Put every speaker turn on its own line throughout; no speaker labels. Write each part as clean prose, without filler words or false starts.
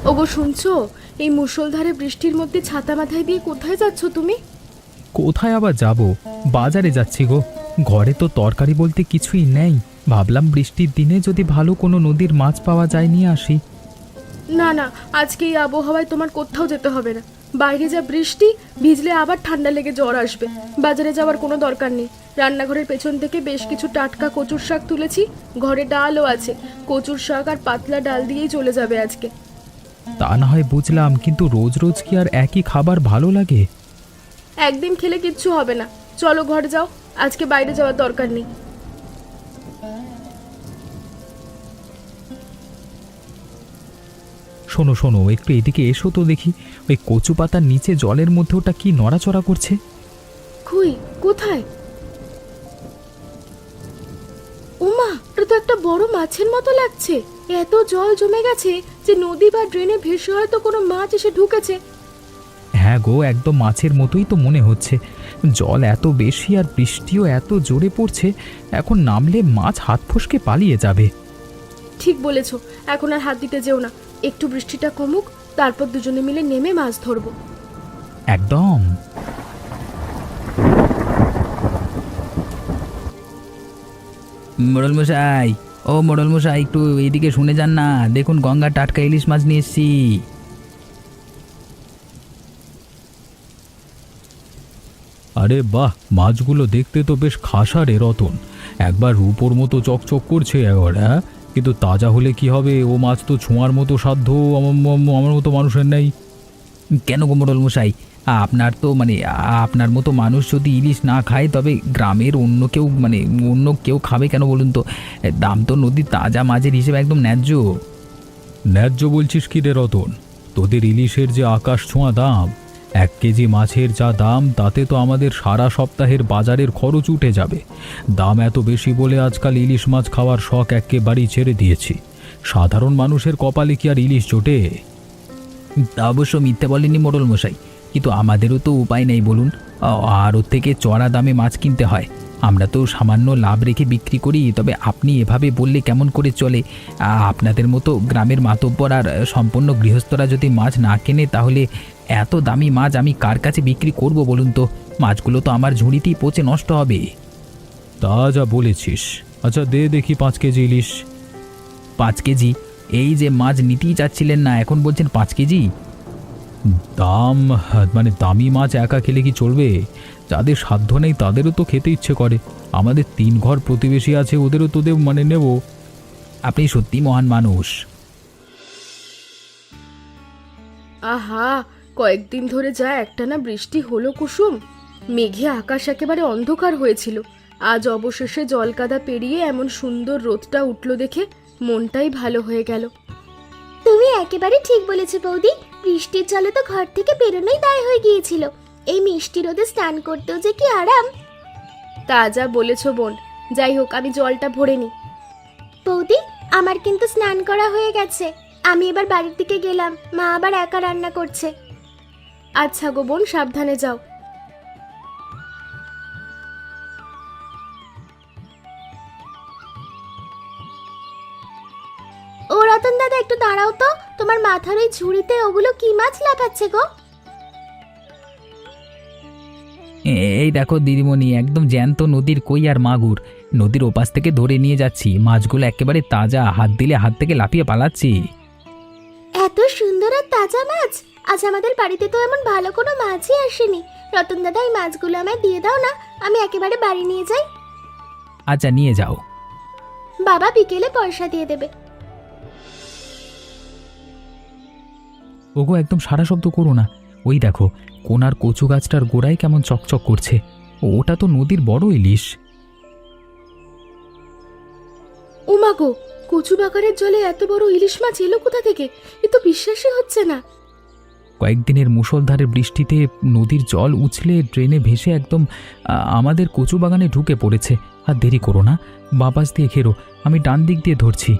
ওগো শুনছো? এই মুষলধারে বৃষ্টির মধ্যে ছাতা মাথায় দিয়ে কোথায় যাচ্ছ তুমি?
কোথায় আবার যাব? বাজারে যাচ্ছি গো। ঘরে তো তরকারি বলতে কিছুই নেই। ভাবলাম বৃষ্টির দিনে যদি ভালো কোনো নদীর মাছ পাওয়া যায় নিয়ে আসি।
না না, আজকে এই আবহাওয়ায় তোমার কোথাও যেতে হবে না। বাইরে যা বৃষ্টি, ভিজলে আবার ঠান্ডা লেগে জ্বর আসবে। বাজারে যাওয়ার কোনো দরকার নেই। রান্নাঘরের পেছন থেকে বেশ কিছু টাটকা কচুর শাক তুলেছি, ঘরে ডালও আছে। কচুর শাক আর পাতলা ডাল দিয়েই চলে যাবে আজকে।
তা না হয় বুঝলাম, কিন্তু রোজ রোজ কি আর একই খাবার ভালো লাগে?
একদিন খেলে কিচ্ছু হবে না। চলো ঘরে যাও, আজকে বাইরে যাওয়ার দরকার নেই।
শোনো শোনো, একটু এদিকে এসো তো দেখি। ওই কচু পাতার নিচে জলের মধ্যে ওটা কি নড়াচড়া করছে?
খুই কোথায়? ওমা, এটা তো একটা বড় মাছের মতো লাগছে। এত জল জমে গেছে যে নদী বা ড্রেনে ভেসে হয়তো কোনো মাছ এসে ঢুকেছে।
হ্যাঁ গো, একদম মাছের মতোই তো মনে হচ্ছে। জল এত বেশি আর বৃষ্টিও এত জোরে পড়ছে, এখন নামলে মাছ হাত ফসকে পালিয়ে যাবে।
ঠিক বলেছ, এখন আর হাত দিতে যেও না। একটু বৃষ্টিটা কমুক, তারপর দুজনে মিলে নেমে মাছ ধরবো।
একদম।
মোড়ল মশাই, ও মোড়ল মশাই, একটু এইদিকে শুনে যান না। দেখুন গঙ্গা টাটকা ইলিশ মাছ নিয়ে এসছি।
আরে বাহ, মাছগুলো দেখতে তো বেশ খাসা রে রতন। একবার রূপোর মতো চকচক করছে একবার। হ্যাঁ, কিন্তু তাজা হলে কি হবে? ও মাছ তো ছোঁয়ার মতো সাধ্য আমার মতো মানুষের নেই।
কেন গো মোড়ল মশাই, আপনার তো আপনার মতো মানুষ যদি ইলিশ না খায়, তবে গ্রামের অন্য কেউ খাবে কেন বলুন তো? দাম তো নদীর তাজা মাছের হিসেবে একদম ন্যায্য।
ন্যায্য বলছিস কি রে রতন? তোদের ইলিশের যে আকাশ ছোঁয়া দাম, 1 কেজি মাছের যা দাম, তাতে তো আমাদের সারা সপ্তাহের বাজারের খরচ উঠে যাবে। দাম এত বেশি বলে আজকাল ইলিশ মাছ খাওয়ার শখ একেবারেই ছেড়ে দিয়েছি। সাধারণ মানুষের কপালে কি আর ইলিশ জোটে?
তা অবশ্য মিথ্যে বলেনি মোড়ল মশাই, কিন্তু আমাদেরও তো উপায় নেই বলুন। আর ওর থেকে চড়া দামে মাছ কিনতে হয়। আমরা তো সামান্য লাভ রেখে বিক্রি করি। তবে আপনি এভাবে বললে কেমন করে চলে? আপনাদের মতো গ্রামের মাতব্বর আর সম্পন্ন গৃহস্থরা যদি মাছ না কেনে, তাহলে এত দামি মাছ আমি কার কাছে বিক্রি করব বলুন তো? মাছগুলো তো আমার ঝুড়িতেই পচে নষ্ট হবে।
তা যা বলেছিস। আচ্ছা দে দেখি 5 কেজি ইলিশ।
5 কেজি? এই যে মাছ নিতেই চাচ্ছিলেন না, এখন বলছেন 5 কেজি?
দাম, দামি মাছ একা খেলে কি চলবে? যাদের সাধ্য নেই তাদেরও তো খেতে ইচ্ছে করে। আমাদের 3 ঘর প্রতিবেশী আছে, ওদেরও তো নেব।
আপনি সত্যি মহান মানুষ।
আহা, কয়েকদিন ধরে যা একটানা বৃষ্টি হলো কুসুম। মেঘে আকাশ একেবারে অন্ধকার হয়েছিল। আজ অবশেষে জলকাদা পেরিয়ে এমন সুন্দর রোদটা উঠল দেখে মনটাই ভালো হয়ে গেল।
তুমি একেবারে ঠিক বলেছো বৌদি। বৃষ্টির জলে তো ঘর থেকে বেরোনোই দায় হয়ে গিয়েছিল। এই মিষ্টি রোদে স্নান করতেও যে কি আরাম।
তা যা বলেছো বোন। যাই হোক, আমি জলটা ভরে নি।
বৌদি, আমার কিন্তু স্নান করা হয়ে গেছে। আমি এবার বাড়ির দিকে গেলাম, মা আবার একা রান্না করছে।
আচ্ছা গো বোন, সাবধানে যাও।
ও রতন দাদা, একটু দাঁড়াও তো। তোমার মাথার ওই ঝুড়িতে ওগুলো কি মাছ লাফাচ্ছে গো?
এই দেখো দিদিমণি, একদম জ্যান্ত নদীর কই আর মাগুর। নদীর ওপাশ থেকে ধরে নিয়ে যাচ্ছি। মাছগুলো একেবারে তাজা, হাত দিলে হাত থেকে লাফিয়ে পালাচ্ছি।
এত সুন্দর আর তাজা মাছ! আজ আমাদের বাড়িতে তো এমন ভালো কোনো মাছই আসেনি। রতন দাদা, এই মাছগুলো আমায় দিয়ে দাও না, আমি একেবারে বাড়ি নিয়ে যাই।
আচ্ছা, নিয়ে যাও।
বাবা বিকেলে পয়সা দিয়ে দেবে।
ওগো, একদম সারা শব্দ করো না। ওই দেখো, কোনার কচু গাছটার গোড়ায় কেমন চকচক করছে। ওটা তো নদীর বড় ইলিশ।
ওমা গো, কচু বাগানের জলে এত বড় ইলিশ মাছ এলো কোথা থেকে? এ তো বিশ্বাসই হচ্ছে না।
কয়েকদিনের মুষলধারে বৃষ্টিতে নদীর জল উছলে ড্রেনে ভেসে একদম আমাদের কচু বাগানে ঢুকে পড়েছে। আর দেরি করো না, বাপাস দিয়ে ঘেরো, আমি ডান দিক দিয়ে ধরছি।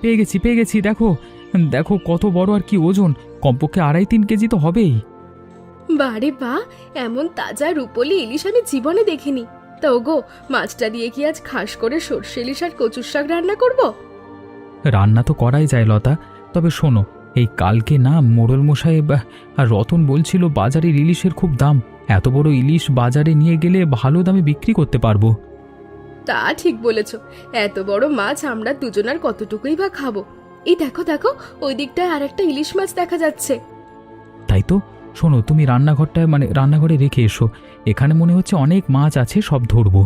পেয়ে গেছি। দেখো দেখো কত বড় আর কি ওজন! কমপক্ষে 2.5-3 কেজি তো হবেই।
বারে বা, এমন তাজা রূপলি ইলিশ আমি জীবনে দেখিনি। তা ওগো, মাছটা দিয়ে কি আজ খাস করে সর্ষে ইলিশ আর কচুর শাক রান্না করব?
রান্না তো করাই যায় লতা, তবে শোনো, এই কালকে না মোড়ল মশাই আর রতন বলছিল বাজারে ইলিশের খুব দাম। এত বড় ইলিশ বাজারে নিয়ে গেলে ভালো দামে বিক্রি করতে পারবো।
তা ঠিক বলেছ, এত বড় মাছ আমরা দুজনার কতটুকুই বা খাবো। এই দেখো দেখো, ওই দিকটায় আর একটা ইলিশ মাছ দেখা যাচ্ছে।
তাই তো, শোনো, তুমি রান্নাঘরটায় রান্নাঘরে রেখে এসো, এখানে মনে হচ্ছে অনেক মাছ আছে, সব ধরবো।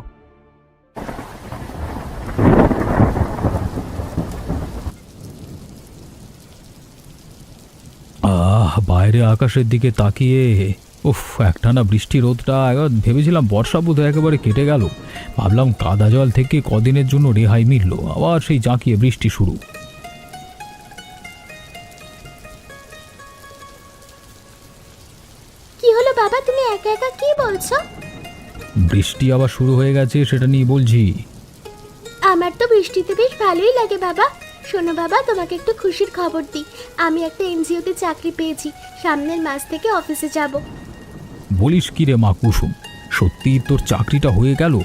বাইরে আকাশের দিকে তাকিয়ে উফ, একটানা বৃষ্টি রোদটা ভেবেছিলাম বর্ষা বোধহয় একেবারে কেটে গেল। ভাবলাম কাদা জল থেকে কদিনের জন্য রেহাই মিলল, আবার সেই জাঁকিয়ে বৃষ্টি শুরু।
কি হলো বাবা, তুমি একা একা কি বলছো?
বৃষ্টি আবার শুরু হয়ে গেছে, সেটা নিয়ে বলছি।
আমার তো বৃষ্টিতে বেশ ভালোই লাগে বাবা। শোনো বাবা, তোমাকে একটু খুশির খবর দিই। আমি একটা এনজিওতে চাকরি পেয়েছি, সামনের মাস থেকে অফিসে যাব।
বলিস কি রে মা কুসুম, সত্যি তোর চাকরিটা হয়ে গেল?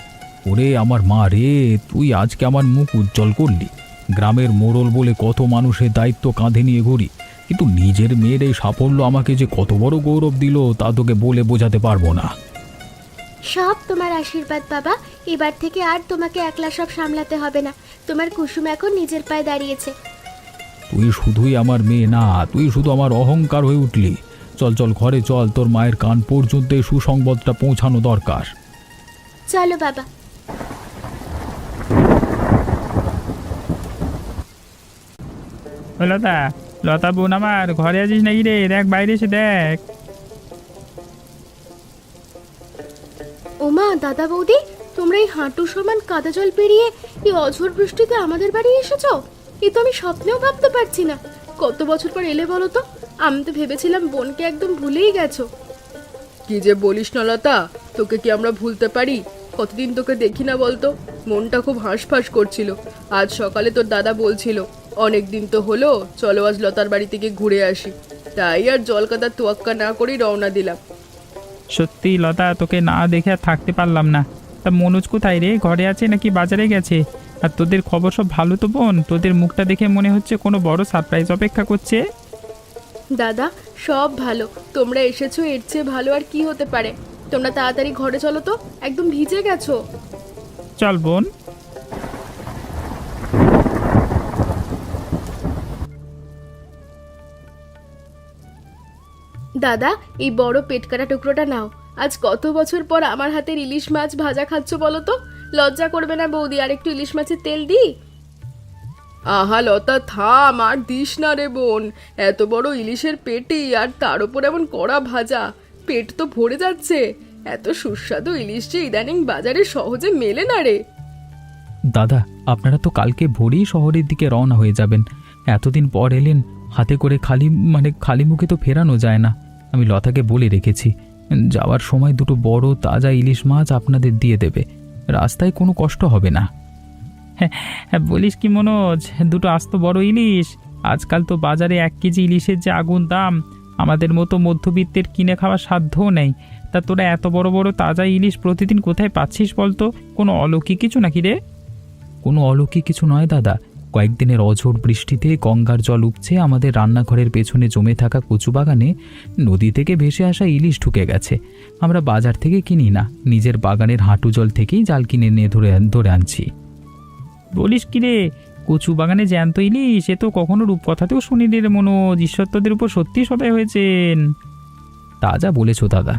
ওরে আমার মা রে, তুই আজকে আমার মুখ উজ্জ্বল করলি। গ্রামের মোড়ল বলে কত মানুষের দায়িত্ব কাঁধে নিয়ে ঘুরি, কিন্তু নিজের মেয়ের এই সাফল্য আমাকে যে কত বড় গৌরব দিল তা তোকে বলে বোঝাতে পারবো না।
সব তোমার আশীর্বাদ বাবা। এবার থেকে আর তোমাকে একলা সব সামলাতে হবে না। তোমার কুসুম এখন নিজের পায়ে দাঁড়িয়েছে।
তুই শুধুই আমার মেয়ে না, তুই শুধু আমার অহংকার হয়ে উঠলি। চল চল ঘরে চল, তোর মায়ের কান পর্যন্ত এই সুসংবাদটা পৌঁছানো দরকার।
চলো বাবা।
লতা, লতা বোন আমার, ঘরে আছিস নাকি রে? দেখ বাইরে এসে দেখ।
ওমা, দাদা বৌদি, তোমরা এই হাঁটু সমান কাদা জল পেরিয়ে এই অঝোর বৃষ্টিতে আমাদের বাড়ি এসেছো? এ তো আমি স্বপ্নেও ভাবতে পারছি না। কত বছর পর এলে বলো তো? আমি তো ভেবেছিলাম বোনকে একদম ভুলেই গেছো। কি যে বলিস না লতা, তোকে কি আমরা ভুলতে পারি? কতদিন তোকে দেখি না বলতো, মনটা খুব হাঁসফাঁস করছিল। আজ সকালে তোর দাদা বলছিল অনেক দিন তো হলো, চলো আজ লতার বাড়ি থেকে ঘুরে আসি। তাই আর জল কাদার তোয়াক্কা না করেই রওনা দিলাম।
সত্যি লতা, তোকে না দেখে আর থাকতে পারলাম না। তা মনোজ কোথায় রে? ঘরে আছে নাকি বাজারে গেছে? আর তোদের খবর সব ভালো তো বোন? তোদের মুখটা দেখে মনে হচ্ছে কোনো বড় সারপ্রাইজ অপেক্ষা করছে।
দাদা, সব ভালো। তোমরা এসেছো, এর চেয়ে ভালো আর কি হতে পারে? তোমরা তাড়াতাড়ি ঘরে চলো তো, একদম ভিজে গেছো।
চল বোন।
দাদা, এই বড় পেটকাটা টুকরোটা নাও। আজ কত বছর পর আমার হাতের ইলিশ মাছ ভাজা খাচ্ছ বলো তো? লজ্জা করবে না বৌদি? আর একটু ইলিশ মাছের তেল দিই? আহা লতা, থাম, আর দিস না রে বোন। এত বড় ইলিশের পেটি, আর তার উপর এমন কড়া ভাজা। পেট তো ভরে যাচ্ছে। এত সুস্বাদু ইলিশ যে ইদানিং বাজারে সহজে মেলে না রে।
দাদা, আপনারা তো কালকে ভোরেই শহরের দিকে রওনা হয়ে যাবেন। এতদিন পর এলেন, হাতে করে খালি মুখে তো ফেরানো যায় না। আমি লতাকে বলে রেখেছি, যাওয়ার সময় দুটো বড় তাজা ইলিশ মাছ আপনাদের দিয়ে দেবে। রাস্তায় কোনো কষ্ট হবে না।
হ্যাঁ, বলিস কি মনোজ, দুটো আস্ত বড় ইলিশ? আজকাল তো বাজারে 1 কেজি ইলিশের যে আগুন দাম, আমাদের মতো মধ্যবিত্তের কিনে খাওয়ার সাধ্যও নেই। তা তোরা এত বড় বড় তাজা ইলিশ প্রতিদিন কোথায় পাচ্ছিস বলতো? কোনো অলৌকিক কিছু নাকি রে?
কোনো অলৌকিক কিছু নয় দাদা, কয়েকদিনের অঝোর বৃষ্টিতে গঙ্গার জল উপচে আমাদের রান্নাঘরের পেছনে জমে থাকা কচু বাগানে নদী থেকে ভেসে আসা ইলিশ ঢুকে গেছে। আমরা বাজার থেকে কিনি না, নিজের বাগানের হাঁটু জল থেকেই জাল কিনে নিয়ে ধরে আনছি।
বলিস কি রে, কচু বাগানে জ্যান্ত ইলিশ? এ তো কখনো রূপকথাতেও শুনিনি রে মনোজ। ঈশ্বর তোদের উপর সত্যি সদয় হয়েছেন।
তাজা বলেছ দাদা।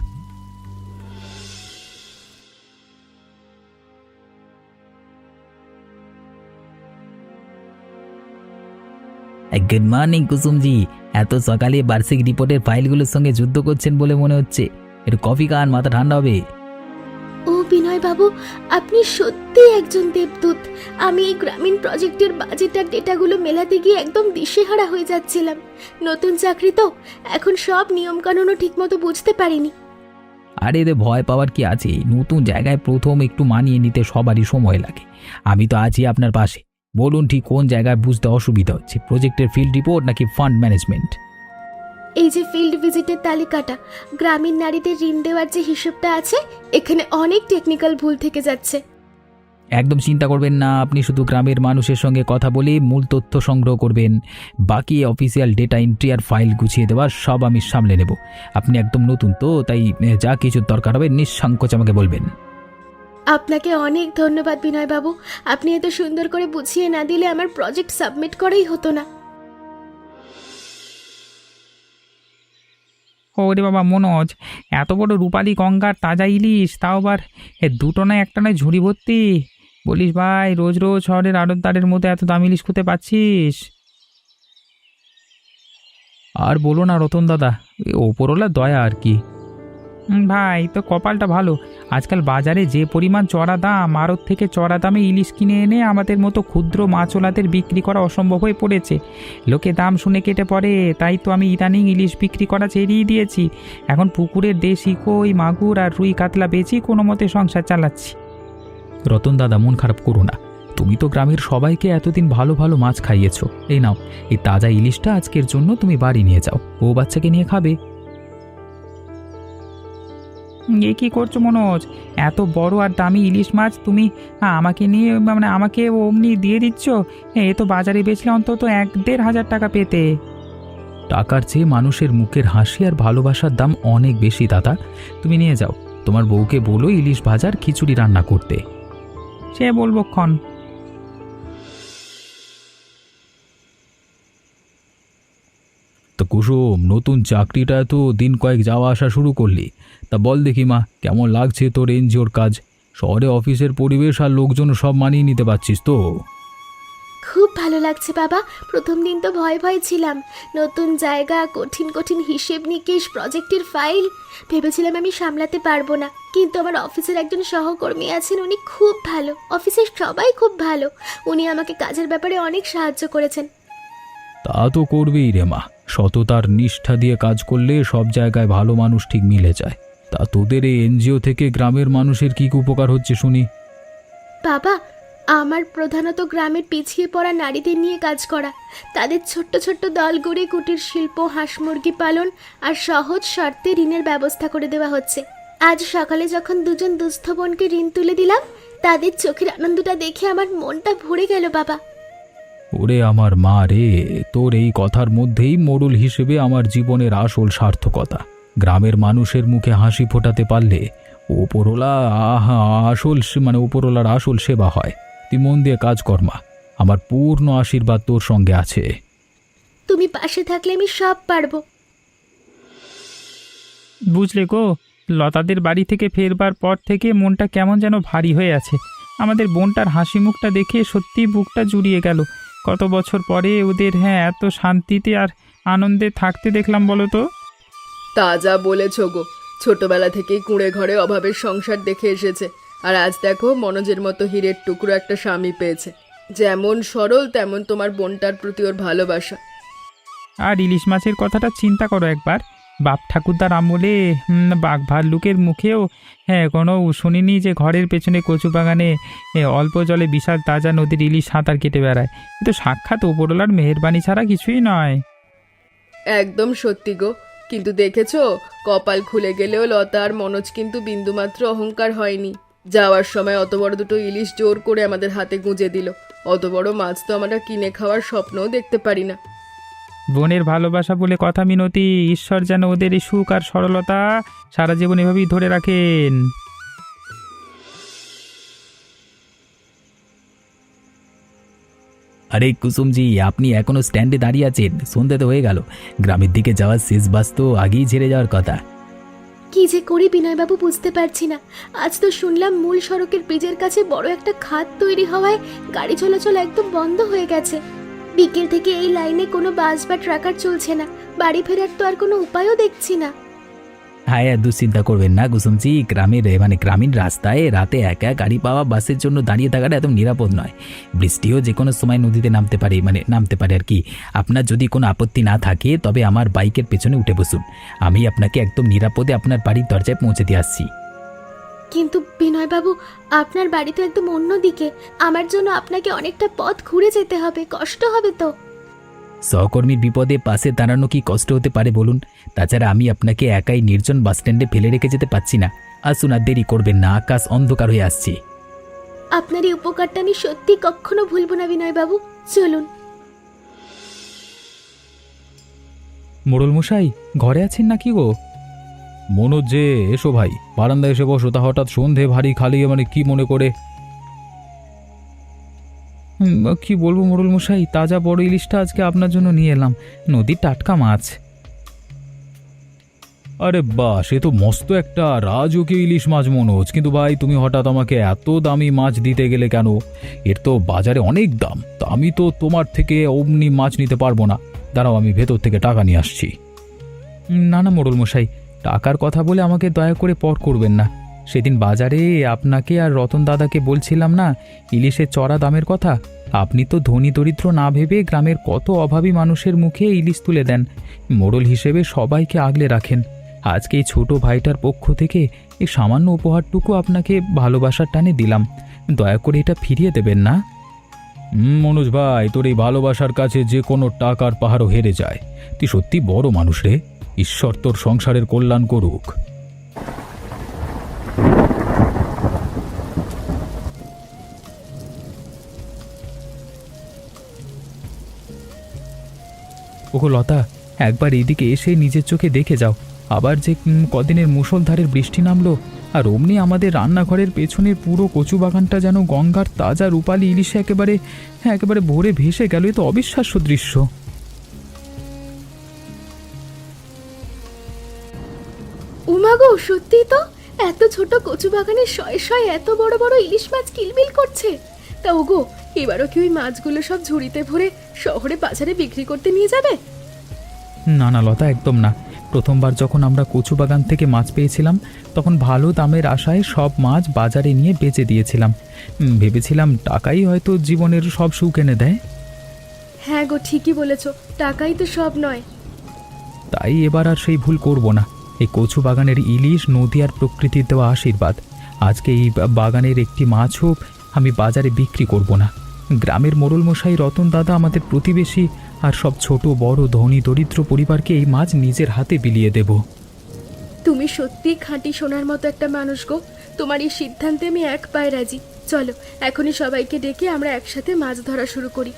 গুড মর্নিং কুসুমজি। এত সকালে বার্ষিক রিপোর্টের ফাইলগুলোর সঙ্গে যুদ্ধ করছেন বলে মনে হচ্ছে। একটু কফি খান, মাথা ঠান্ডা হবে।
ও বিনয় বাবু, আপনি সত্যি একজন দেবদূত। আমি এই গ্রামীণ প্রজেক্টের বাজেট আর ডেটাগুলো মেলাতে গিয়ে একদম দিশেহারা হয়ে যাচ্ছিলাম। নতুন চাকরি তো, এখন সব নিয়মকানুনও ঠিকমতো বুঝতে পারিনি।
আরে এতে ভয় পাওয়ার কি আছে? নতুন জায়গায় প্রথম একটু মানিয়ে নিতে সবারই সময় লাগে। আমি তো আছি আপনার পাশে। বলুন ঠিক কোন জায়গায় বুঝতে অসুবিধা হচ্ছে, প্রজেক্টের ফিল্ড রিপোর্ট নাকি ফান্ড ম্যানেজমেন্ট?
এই যে ফিল্ড ভিজিটের তালিকাটা, গ্রামীণ নারীদের ঋণ দেওয়ার যে হিসেবটা আছে, এখানে অনেক টেকনিক্যাল ভুল থেকে যাচ্ছে।
একদম চিন্তা করবেন না, আপনি শুধু গ্রামের মানুষের সঙ্গে কথা বলে মূল তথ্য সংগ্রহ করবেন। বাকি অফিসিয়াল ডেটা এন্ট্রি আর ফাইল গুছিয়ে দেওয়া সব আমি সামলে নেব। আপনি একদম নতুন তো, তাই যা কিছু দরকার হবে নিঃসংকোচ আমাকে বলবেন।
আপনাকে অনেক ধন্যবাদ বিনয়বাবু। আপনি এত সুন্দর করে বুঝিয়ে না দিলে আমার প্রজেক্ট সাবমিট করাই হতো না।
ওরে বাবা মনোজ, এত বড় রূপালী গঙ্গার তাজা ইলিশ, তাও আবার দুটো নয় একটা নয় ঝুড়ি ভর্তি। বলিস ভাই, রোজ রোজ শহরের আড়তদারের মধ্যে এত দামি ইলিশ খেতে পাচ্ছিস?
আর বলো না রতন দাদা, ওপরওয়ালা দয়া আর কি।
ভাই তো কপালটা ভালো, আজকাল বাজারে যে পরিমাণ চড়া দাম, আড়ত থেকে চড়া দামে ইলিশ কিনে এনে আমাদের মতো ক্ষুদ্র মাছওয়ালাদের বিক্রি করা অসম্ভব হয়ে পড়েছে। লোকে দাম শুনে কেটে পড়ে, তাই তো আমি ইদানিং ইলিশ বিক্রি করা ছেড়েই দিয়েছি। এখন পুকুরের দেশি কই, মাগুর আর রুই কাতলা বেচি কোনো মতে সংসার চালাচ্ছি।
রতন দাদা মন খারাপ করো না, তুমি তো গ্রামের সবাইকে এতদিন ভালো ভালো মাছ খাইয়েছো। এই নাও, এই তাজা ইলিশটা আজকের জন্য তুমি বাড়ি নিয়ে যাও, ও বাচ্চাকে নিয়ে খাবে।
এ কি করছো মনোজ? এত বড় আর দামি ইলিশ মাছ তুমি আমাকে নিয়ে মানে আমাকে অমনি দিয়ে দিচ্ছ? এ তো বাজারে বেচলে অন্তত 1-1.5 হাজার টাকা পেতে।
টাকার চেয়ে মানুষের মুখের হাসি আর ভালোবাসার দাম অনেক বেশি দাদা। তুমি নিয়ে যাও, তোমার বউকে বলো ইলিশ ভাজার খিচুড়ি রান্না করতে।
সে বলবো ক্ষণ।
তো কুসুম, নতুন চাকরিটা তো দিন কয়েক যাওয়া আসা শুরু করলি, তা বল দেখি মা, কেমন লাগছে তোর এনজিওর কাজ? শহরে অফিসের পরিবেশ আর লোকজন সব মানিয়ে নিতে পারছিস তো?
খুব ভালো লাগছে বাবা। প্রথম দিন তো ভয় ভয় ছিলাম, নতুন জায়গা, কঠিন কঠিন হিসেব নিকেশ, প্রজেক্টের ফাইল, ভেবেছিলাম আমি সামলাতে পারবো না। কিন্তু আমার অফিসের একজন সহকর্মী আছেন, উনি খুব ভালো, অফিসের সবাই খুব ভালো। উনি আমাকে কাজের ব্যাপারে অনেক সাহায্য করেছেন।
তা তো করবেই রে মা, সততার নিষ্ঠা দিয়ে কাজ করলে সব জায়গায় ভালো মানুষ ঠিক মিলে যায়। তা তোদের এই এনজিও থেকে গ্রামের মানুষের কি উপকার হচ্ছে শুনি?
বাবা, আমার প্রধানত গ্রামের পিছিয়ে পড়া নারীদের নিয়ে কাজ করা। তাদের ছোট্ট ছোট্ট দল গড়ে কুটির শিল্প, হাঁস মুরগি পালন আর সহজ শর্তে ঋণের ব্যবস্থা করে দেওয়া হচ্ছে। আজ সকালে যখন দুজন দুস্থ বোনকে ঋণ তুলে দিলাম, তাদের চোখের আনন্দটা দেখে আমার মনটা ভরে গেল বাবা।
ওরে আমার মা রে, তোর এই কথার মধ্যেই মোড়ল হিসেবে আমার জীবনের আসল সার্থকতা। গ্রামের মানুষের মুখে হাসি ফোটাতে পারলে ওপরওয়ালা ওপরওয়ালার আসল সেবা হয়। তুই মন দিয়ে কাজ কর মা, আমার পূর্ণ আশীর্বাদ তোর সঙ্গে আছে।
তুমি পাশে থাকলে আমি সব পারবো।
বুঝলে গো, লতাদের বাড়ি থেকে ফেরবার পর থেকে মনটা কেমন যেন ভারী হয়ে আছে। আমাদের বোনটার হাসি মুখটা দেখে সত্যি বুকটা জুড়িয়ে গেল। কত বছর পরে ওদের এত শান্তিতে আর আনন্দে থাকতে দেখলাম বলো তো।
তা যা বলেছ গো, ছোটবেলা থেকেই কুঁড়ে ঘরে অভাবের সংসার দেখে এসেছে, আর আজ দেখো মনোজের মতো হীরের টুকরো একটা স্বামী পেয়েছে। যেমন সরল তেমন তোমার বোনটার প্রতি ওর ভালোবাসা।
আর ইলিশ মাছের কথাটা চিন্তা করো একবার, বাপ ঠাকুরদার আমলে বাঘ ভাল্লুকের মুখেও কোনো শুনিনি যে ঘরের পেছনে কচু বাগানে অল্প জলে বিশাল তাজা নদীর ইলিশ সাঁতার কেটে বেড়ায়। কিন্তু সাক্ষাৎ ওপরওয়ালার মেহেরবানি ছাড়া কিছুই নয়।
একদম সত্যি গো, কিন্তু দেখেছো, কপাল খুলে গেলেও লতা আর মনোজ কিন্তু বিন্দুমাত্র অহংকার হয়নি। যাওয়ার সময় অত বড় দুটো ইলিশ জোর করে আমাদের হাতে গুঁজে দিল। অত বড় মাছ তো আমরা কিনে খাওয়ার স্বপ্নও দেখতে পারি না।
বোনের ভালোবাসা বলে কথা মিনতি, ঈশ্বর যেন ওদের এই সুখ আর সরলতা সারা জীবন এভাবেই ধরে রাখেন।
আরে কুসুমজি, আপনি এখনো স্ট্যান্ডে দাঁড়িয়ে আছেন? সন্ধ্যে তো হয়ে গেল, গ্রামের দিকে যাওয়ার শেষ বাস তো আগেই ছেড়ে যাওয়ার কথা।
কি যে করি বিনয়বাবু বুঝতে পারছি না। আজ তো শুনলাম মূল সড়কের ব্রিজের কাছে বড় একটা খাত তৈরি হওয়ায় গাড়ি চলাচল একদম বন্ধ হয়ে গেছে। বিকেল থেকে এই লাইনে কোনো বাস বা ট্রাকার চলছে না। বাড়ি ফেরার তো আর কোনো উপায়ও দেখছি না।
হ্যাঁ, দুশ্চিন্তা করবেন না কুসুমজি, গ্রামীণ রাস্তায় রাতে একা গাড়ি পাওয়া বাসের জন্য দাঁড়িয়ে থাকাটা একদম নিরাপদ নয়। বৃষ্টিও যে কোনো সময় নদীতে নামতে পারে আর কি। আপনার যদি কোনো আপত্তি না থাকে তবে আমার বাইকের পেছনে উঠে বসুন, আমি আপনাকে একদম নিরাপদে আপনার বাড়ির দরজায় পৌঁছে দিয়ে আসছি।
কিন্তু বিনয়বাবু, আপনার বাড়ি তো একদম অন্য দিকে। আমার জন্য আপনাকে অনেকটা পথ ঘুরে যেতে হবে, কষ্ট হবে তো।
সহকর্মীর বিপদে পাশে দাঁড়ানো কি কষ্ট হতে পারে বলুন? তাছাড়া আমি আপনাকে একাই নির্জন বাসস্ট্যান্ডে ফেলে রেখে যেতে পারছি না। আসুন, আর দেরি করবেন না, আকাশ অন্ধকার হয়ে আসছে।
আপনার এই উপকারটা আমি সত্যি কখনো ভুলবো না বিনয়বাবু। চলুন।
মোড়ল মশাই ঘরে আছেন নাকি গো? মনোজ যে, এসো ভাই, বারান্দায় এসে বসো। তা হঠাৎ সন্ধে ভারী খালি, মানে কি মনে করে?
কি বলবো মোড়ল মশাই, তাজা বড় ইলিশটা আজকে আপনার জন্য নিয়ে এলাম, নদীর টাটকা মাছ।
আরে বাহ, সে তো মস্ত একটা রাজকীয় ইলিশ মাছ মনোজ। কিন্তু ভাই, তুমি হঠাৎ আমাকে এত দামি মাছ দিতে গেলে কেন? এর তো বাজারে অনেক দাম। তা আমি তো তোমার থেকে অমনি মাছ নিতে পারবো না। দাঁড়াও, আমি ভেতর থেকে টাকা নিয়ে আসছি।
না না মোড়ল মশাই, টাকার কথা বলে আমাকে দয়া করে পর করবেন না। সেদিন বাজারে আপনাকে আর রতন দাদাকে বলছিলাম না ইলিশের চড়া দামের কথা, আপনি তো ধনী দরিদ্র না ভেবে গ্রামের কত অভাবী মানুষের মুখে ইলিশ তুলে দেন। মোড়ল হিসেবে সবাইকে আগলে রাখেন। আজকে এই ছোট ভাইটার পক্ষ থেকে এই সামান্য উপহারটুকু আপনাকে ভালোবাসার টানে দিলাম, দয়া করে এটা ফিরিয়ে দেবেন না।
মনোজ ভাই, তোর এই ভালোবাসার কাছে যে কোনো টাকার পাহাড়ও হেরে যায়। তুই সত্যি বড় মানুষ রে। ঈশ্বর তোর সংসারের কল্যাণ করুক।
ওগো লতা, একবার এইদিকে এসে নিজের চোখে দেখে যাও। আবার যে কদিনের মুষলধারের বৃষ্টি নামলো, আর অমনি আমাদের রান্নাঘরের পেছনের পুরো কচু বাগানটা যেন গঙ্গার তাজা রূপালি ইলিশে একেবারে ভরে ভেসে গেল। এ তো অবিশ্বাস্য দৃশ্য।
উমাগো, সত্যি তো, এত ছোট কচু বাগানে শয়ে শয়ে এত বড় বড় ইলিশ মাছ কিলবিল করছে। তা ওগো, এবারও কি ওই মাছগুলো সব ঝুড়িতে ভরে শহরে বাজারে বিক্রি করতে নিয়ে যাবে?
না না লতা, একদম না। প্রথমবার যখন আমরা কচু বাগান থেকে মাছ পেয়েছিলাম, তখন ভালো দামের আশায় সব মাছ বাজারে নিয়ে বেচে দিয়েছিলাম। ভেবেছিলাম টাকাই হয়তো জীবনের সব সুখ এনে দেয়।
হ্যাঁ গো, ঠিকই বলেছ, টাকাই তো সব নয়।
তাই এবার আর সেই ভুল করব না। এই কচু বাগানের ইলিশ নদী আর প্রকৃতির দেওয়া আশীর্বাদ। আজকে এই বাগানের একটি মাছও আমি বাজারে বিক্রি করব না। গ্রামের মোড়ল মশাই, রতন দাদা, আমাদের প্রতিবেশী আর সব ছোট বড় ধনী দরিদ্র পরিবারকে এই মাছ নিজের হাতে বিলিয়ে দেব।
তুমি সত্যি খাঁটি সোনার মতো একটা মানুষ গো। তোমার এই সিদ্ধান্তে আমি এক পায়ে রাজি। চলো, এখনই সবাইকে ডেকে আমরা একসাথে মাছ ধরা শুরু করি।